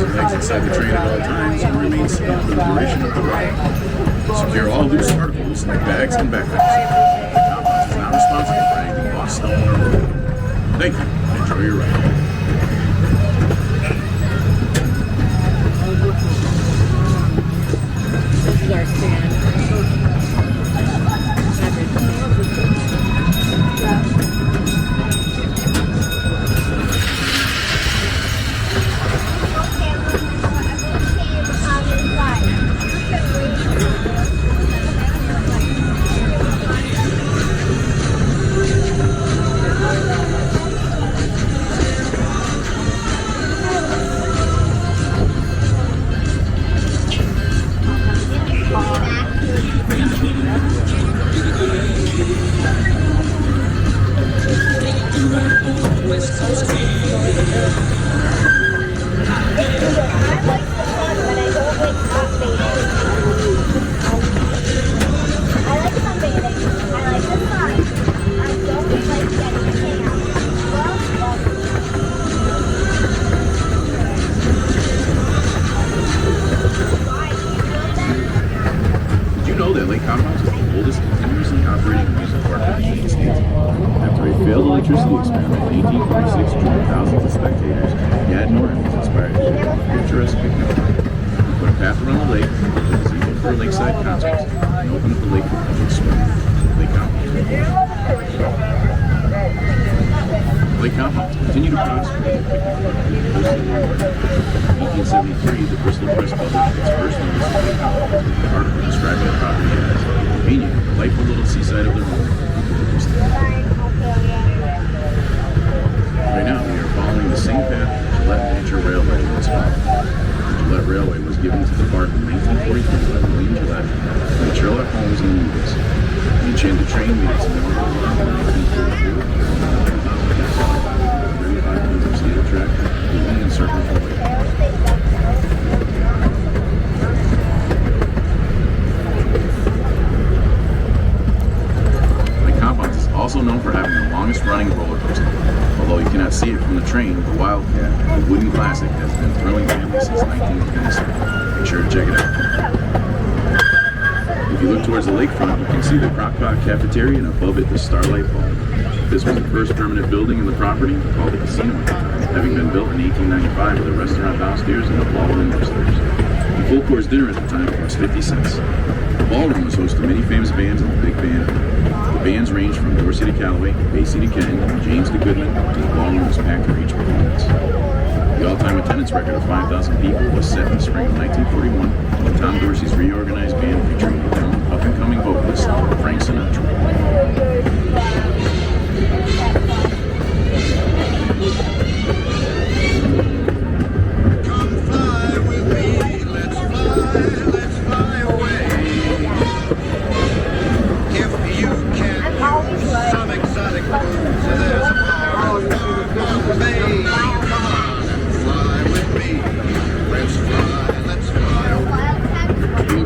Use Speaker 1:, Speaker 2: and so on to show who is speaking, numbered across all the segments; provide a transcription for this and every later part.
Speaker 1: arms and legs inside the train at all times and remain seated for the duration of the ride. Secure all loose articles like bags and backpacks. Compounce is not responsible for anything lost, stolen, or broken. Thank you, and enjoy your ride.
Speaker 2: This is our stand.
Speaker 1: Compounce is the oldest continuously operating amusement park in the United States. After a failed electricity experiment in 1846 drew thousands of spectators, Yad Norton was inspired to create a picturesque picnic park. He put a path around the lake, built a gazebo for Lakeside concerts, and opened up the lake for public swimming. Lake Compounce. Lake Compounce continued to prosper. In 1873, the Bristol Press published its first notice of Lake Compounce, an article describing the property as convenient, delightful little seaside of the Rover. Right now, we are following the same path the Gillette Miniature Railway was followed. The Gillette Railway was given to the park in 1943 by William Gillette and Sherlock Holmes and the Movies. The Enchanted Train made its memorable run in 1942. Steel track, moving in circles of lake. Lake Compounce is also known for having the longest running roller coaster. Although you cannot see it from the train, the Wildcat, the wooden classic, has been thrilling families since 1927. Make sure to check it out. If you look towards the lakefront, you can see the Crocodile Cafeteria and above it the Starlight Ball. This was the first permanent building in the property, called the Casino, having been built in 1895 with a restaurant downstairs and a ballroom upstairs. The full course dinner at the time cost 50 cents. The ballroom was host to many famous bands and the big band. The bands ranged from Dorsey to Calloway, Basie to Ken, James to Goodman, and the ballroom was packed for each performance. The all-time attendance record of 5,000 people was set in the spring of 1941 when Tom Dorsey's reorganized band featuring the young up-and-coming vocalist Frank Sinatra.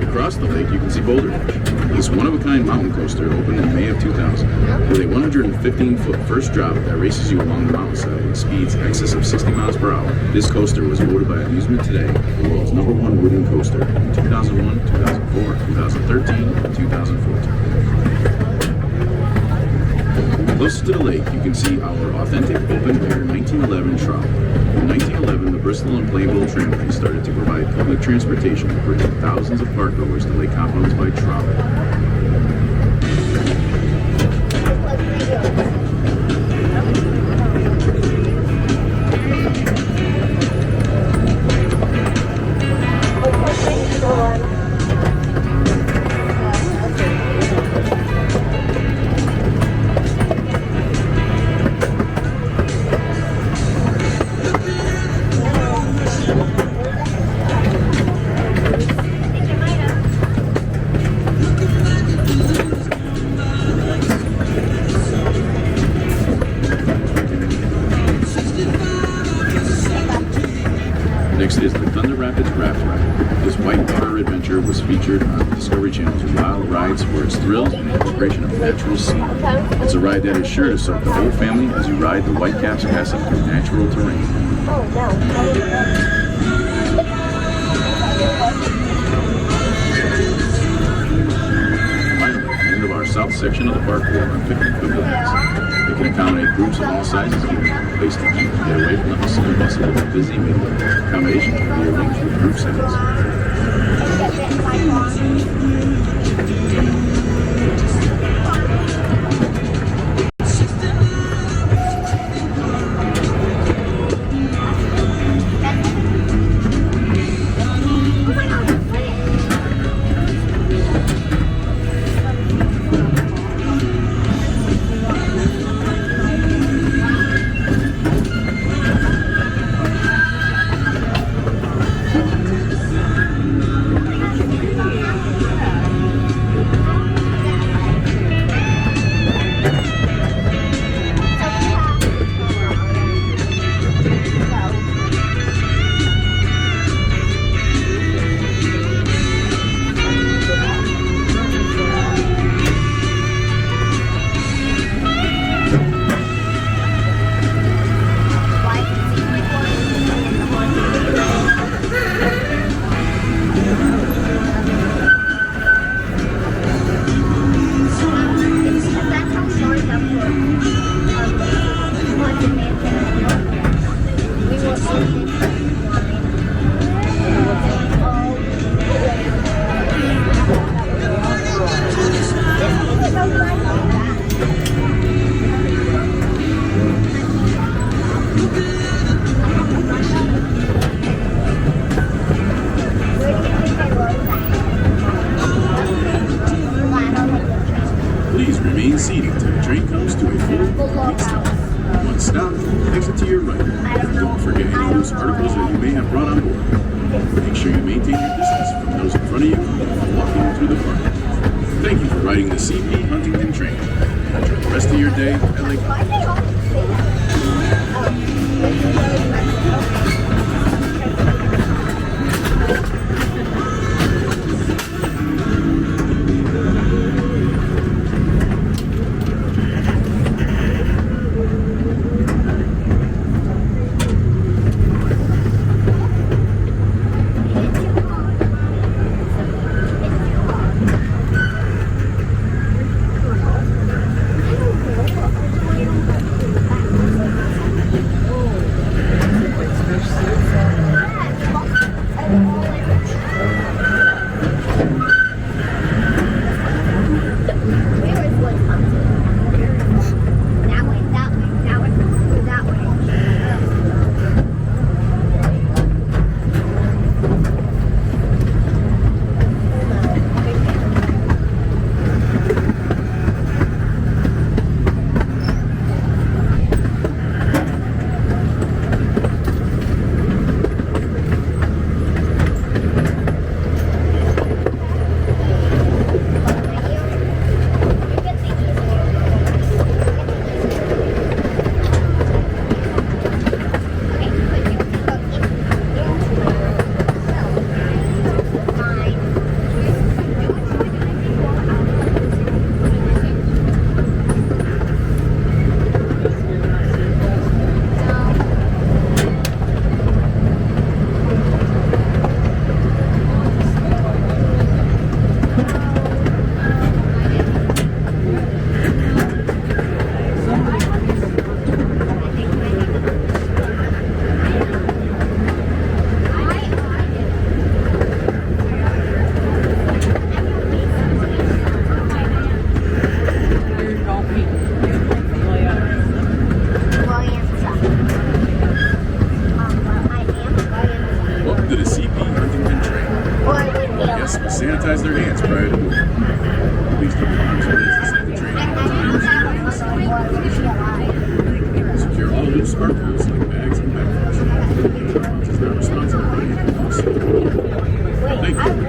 Speaker 1: Across the lake, you can see Boulder Dash. This one-of-a-kind mountain coaster opened in May of 2000 with a 115-foot first drop that races you along the mountainside at speeds in excess of 60 miles per hour. This coaster was voted by Amusement Today the world's #1 wooden coaster in 2001, 2004, 2013, and 2014. Closer to the lake, you can see our authentic open-air 1911 trolley. In 1911, the Bristol and Plainville Tramway started to provide public transportation, bringing thousands of parkgoers to Lake Compounce by trolley. Next is the Thunder Rapids Raft Ride. This whitewater adventure was featured on Discovery Channel's Wild Rides for its thrills and integration of natural scenery. It's a ride that is sure to soak the whole family as you ride the Whitecaps passing through natural terrain. section of the park will run 50-foot lanes. They can accommodate groups of all sizes here. Place to eat and get away from the hustle and bustle of a busy midway. Accommodations can be arranged with group settings. Please remain seated until the train comes to a full complete stop. Once stopped, exit to your right. Don't forget any loose articles that you may have brought on board. Make sure you maintain your distance from those in front of you while walking through the park. Thank you for riding the CP Huntington train. Enjoy the rest of your day at Lakeside. Sanitize their hands prior to moving. Please keep your arms raised inside the train all times. Secure all loose articles like bags and backpacks. Compounce is not responsible for anything else. Thank you.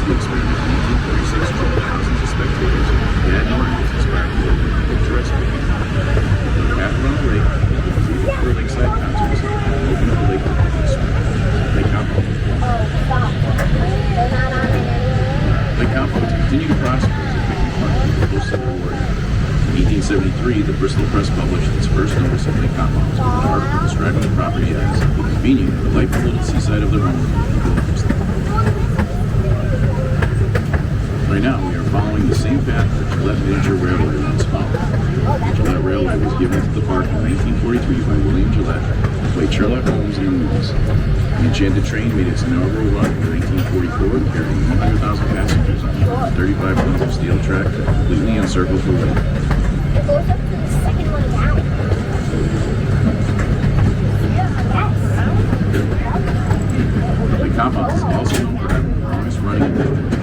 Speaker 1: successful experiment in 1836 drew thousands of spectators. It had no rivals, inspired to open a picturesque weekend. The path around the lake, for Lakeside concerts, and open up the lake for public swimming. Lake Compounce. Lake Compounce continued to prosper as a picnic park for the Civil War. In 1873, the Bristol Press published its first notice of Lake Compounce with an article describing the property as convenient and delightful little seaside of the Rover. Right now, we are following the same path that Gillette Miniature Railway once followed. The Gillette Railway was given to the park in 1943 by William Gillette, who played Sherlock Holmes in the movies. The Enchanted Train made its inaugural run in 1944, carrying 100,000 passengers on 35 tons of steel track that completely encircled the lake.
Speaker 2: It goes up to the second one down.
Speaker 1: Lake Compounce is also known for having the longest running event.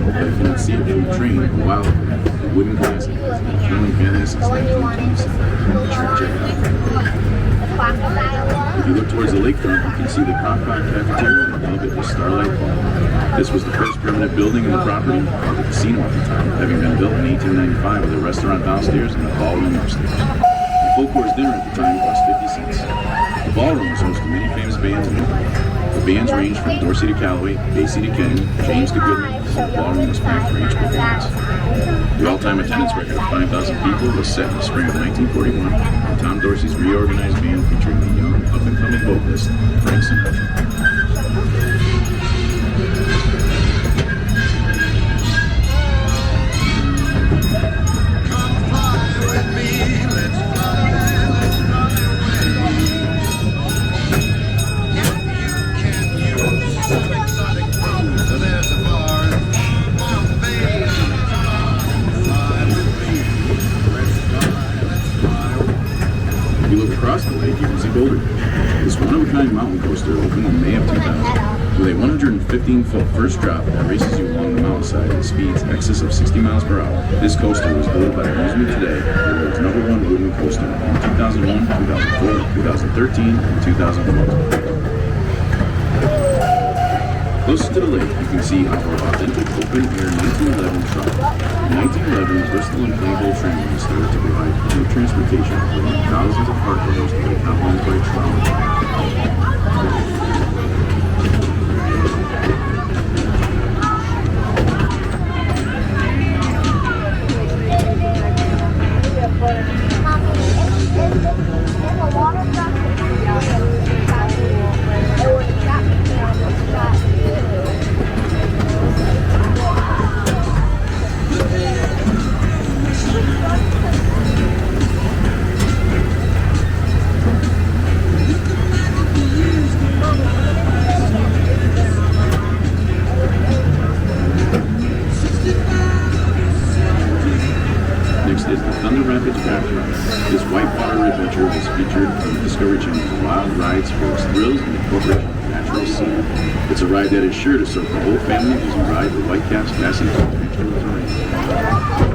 Speaker 1: Although you cannot see it from the train, a while ago, the wooden classic has been filming Canada since 1927. Sure, check it out. If you look towards the lakefront, you can see the Crocodile Cafeteria and above it the Starlight Ball. This was the first permanent building in the property, called the casino at the time, having been built in 1895 with a restaurant downstairs and a ballroom upstairs. A full course dinner at the time cost 50 cents. The ballroom was home to many famous bands in England. The bands ranged from Dorsey to Calloway, Basie to Kenny, James to Goodman, and the ballroom was packed for each performance. The all-time attendance record of 5,000 people was set in the spring of 1941 when Tom Dorsey's reorganized band featuring the young, up-and-coming vocalist Frank Sinatra. If you look across the lake, you can see Boulder. This one-of-a-kind mountain coaster opened in May of 2000 with a 115-foot first drop that races you along the mountainside at speeds in excess of 60 miles per hour. This coaster was voted by Amusement Today the world's #1 wooden coaster in 2001, 2004, 2013, and 2014. Close to the lake, you can see our authentic open-air 1911 truck. In 1911, Bristol and Plainville tramways started to provide public transportation, bringing thousands of park owners to Lake Compounce by trolley. Next is the Thunder Rapids Craft Ride. This whitewater adventure was featured on the Discovery Channel's Wild Rides, Forest Thrills, and Incorporation of Natural Scene. It's a ride that is sure to soak the whole family as you ride the Whitecaps passing through the terrain.